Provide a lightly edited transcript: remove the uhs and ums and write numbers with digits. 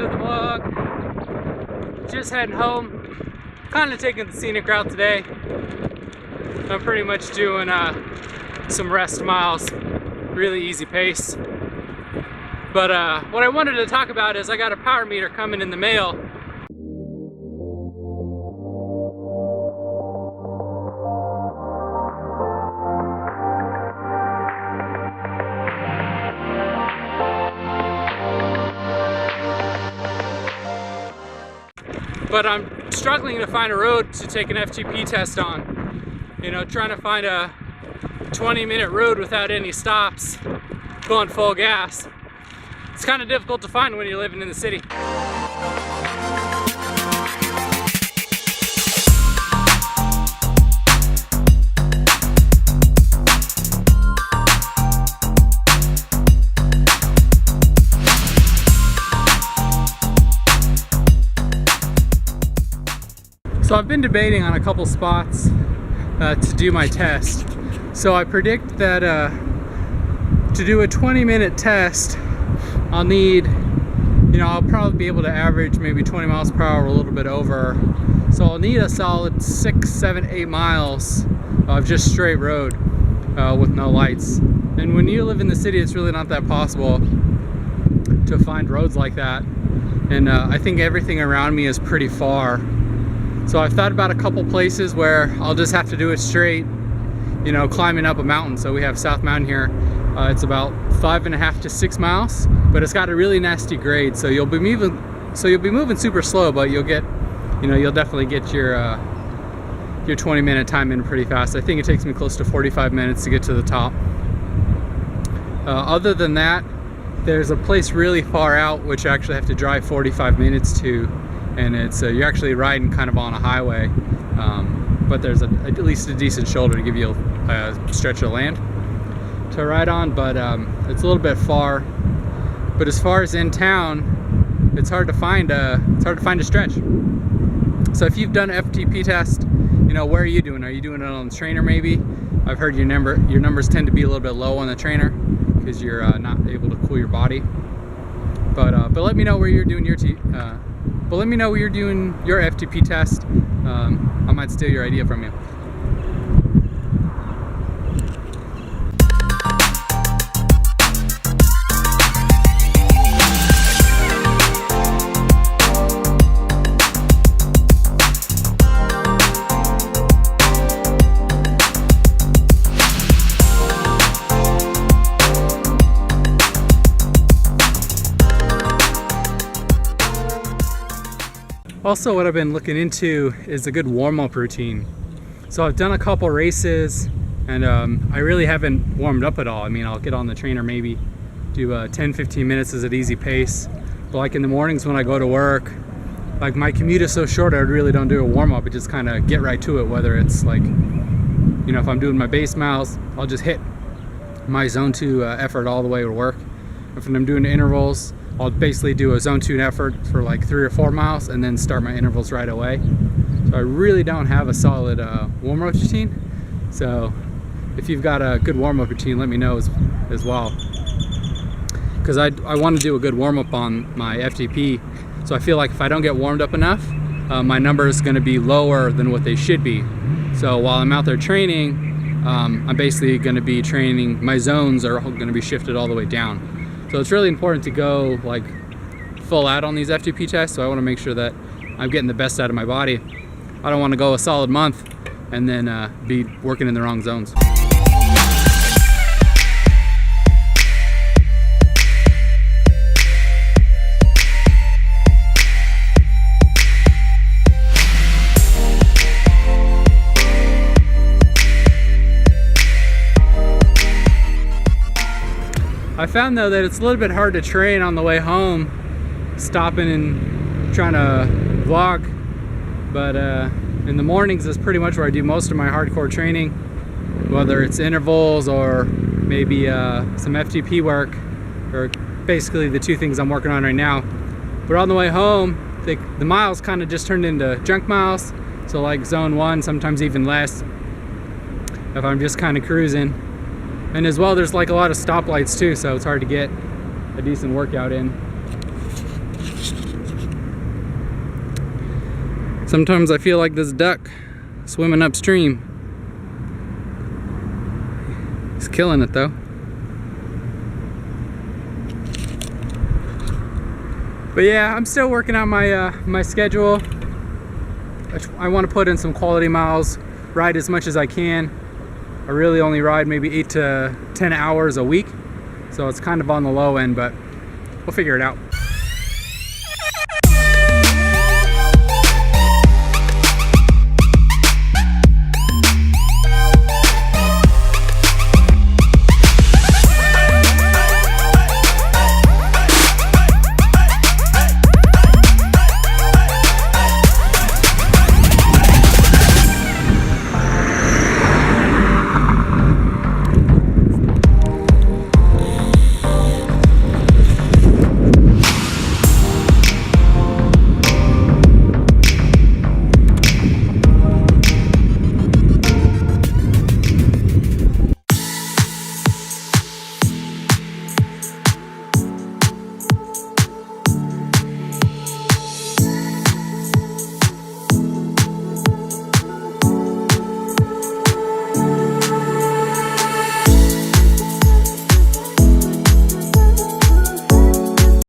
to the vlog. Just heading home. Kind of taking the scenic route today. I'm pretty much doing some rest miles, really easy pace. But what I wanted to talk about is I got a power meter coming in the mail. But I'm struggling to find a road to take an FTP test on. You know, trying to find a 20-minute road without any stops, going full gas. It's kind of difficult to find when you're living in the city. So I've been debating on a couple spots to do my test. So I predict that to do a 20-minute test, I'll need, I'll probably be able to average maybe 20 miles per hour, a little bit over. So I'll need a solid 6, 7, 8 miles of just straight road with no lights. And when you live in the city, it's really not that possible to find roads like that. And I think everything around me is pretty far. So I've thought about a couple places where I'll just have to do it straight, climbing up a mountain. So we have South Mountain here. It's about 5.5 to 6 miles, but it's got a really nasty grade. So you'll be moving super slow, but you'll get, you'll definitely get your 20-minute time in pretty fast. I think it takes me close to 45 minutes to get to the top. Other than that, there's a place really far out which I actually have to drive 45 minutes to. And it's you're actually riding kind of on a highway, but there's at least a decent shoulder to give you a stretch of land to ride on. But it's a little bit far. But as far as in town, it's hard to find a stretch. So if you've done an FTP test, where are you doing? Are you doing it on the trainer maybe? I've heard your numbers tend to be a little bit low on the trainer because you're not able to cool your body. But let me know where you're doing your FTP test. I might steal your idea from you. Also, what I've been looking into is a good warm-up routine. So I've done a couple races and I really haven't warmed up at all. I'll get on the trainer, maybe do 10-15 minutes as an easy pace. But like in the mornings when I go to work, like my commute is so short, I really don't do a warm-up. I just kind of get right to it, whether it's like, if I'm doing my base miles, I'll just hit my zone 2 effort all the way to work. If I'm doing the intervals, I'll basically do a zone 2 effort for like 3 or 4 miles and then start my intervals right away. So I really don't have a solid warm-up routine. So if you've got a good warm-up routine, let me know as well. Because I want to do a good warm-up on my FTP. So I feel like if I don't get warmed up enough, my number is going to be lower than what they should be. So while I'm out there training, I'm basically going to be training, my zones are going to be shifted all the way down. So it's really important to go like full out on these FTP tests. So I want to make sure that I'm getting the best out of my body. I don't want to go a solid month and then be working in the wrong zones. I found though that it's a little bit hard to train on the way home, stopping and trying to vlog, but in the mornings is pretty much where I do most of my hardcore training, whether it's intervals or maybe some FTP work, or basically the two things I'm working on right now. But on the way home, the miles kind of just turned into junk miles, so like zone 1, sometimes even less if I'm just kind of cruising. And as well, there's like a lot of stoplights too, so it's hard to get a decent workout in. Sometimes I feel like this duck swimming upstream. He's killing it though. But yeah, I'm still working on my my schedule. I want to put in some quality miles, ride as much as I can. I really only ride maybe 8 to 10 hours a week, so it's kind of on the low end, but we'll figure it out.